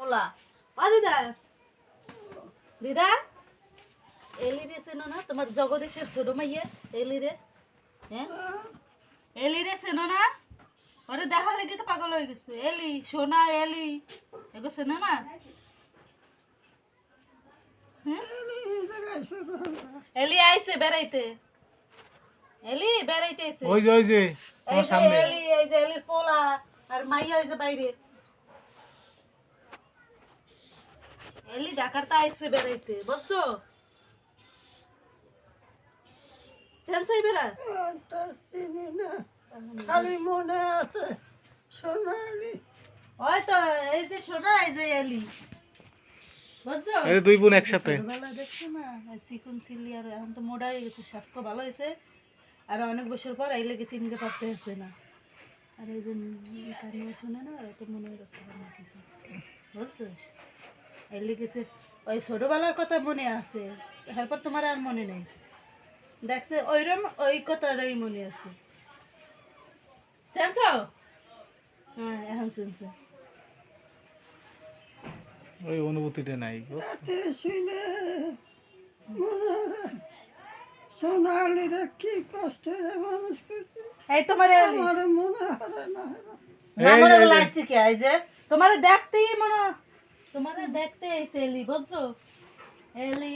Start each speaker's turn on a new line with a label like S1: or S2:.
S1: পোলা ও দিদা দিদা এলি রে চেনো না তোমার জগদীশের ছোট মাইয়া এলি রে হ্যাঁ এলি রে চেনো না ওরে দেখা লেগে তো পাগল হয়ে গেছে এলি সোনা এলি এগো চেনো না এলি আইছে বেড়াইতে এলি বেড়াইতে আইছে
S2: ওই যে তোমার সামনে
S1: এলি এই যে এলির পোলা আর মাইয়া ওই যে বাইরে এলি ঢাকারটা আইছে বেড়াইতে বুঝছো সেন্সাই বেড়া
S3: তোর চিনি না খালি মনে আছে সোনালি
S1: ওই তো এই যে সোনা এই যে এলি বুঝছো
S2: এই দুই বোন একসাথে
S1: ছোটবেলা দেখছো না চিকন চিলি আর এখন তো মোটা হয়ে গেছে স্বাস্থ্য ভালো হয়েছে আর অনেক বছর পর আইলে গেছে চিনতে পারতে হচ্ছে না আর এই যে কানিও শোনে না তো মনে রাখতে পারে না কিছু বুঝছো আইলে গেছে ওই ছোটবেলার কথা মনে আছে এরপর তোমার আর মনে নেই দেখছে ওইরকম ওই কথাটাই মনে আছে চেনছো হ্যাঁ এখন চেনছো
S2: ওই অনুভূতিটা নাই
S3: রাতে শুনে মনে হয় সোনালিরা কি কষ্টে মানুষ করছে
S1: এই তোমার
S3: আমার মনে হয় না
S1: আমার লাগছে কি এই যে তোমার দেখতেই মনে তোমার দেখতে এসে এলি বুঝছো এলি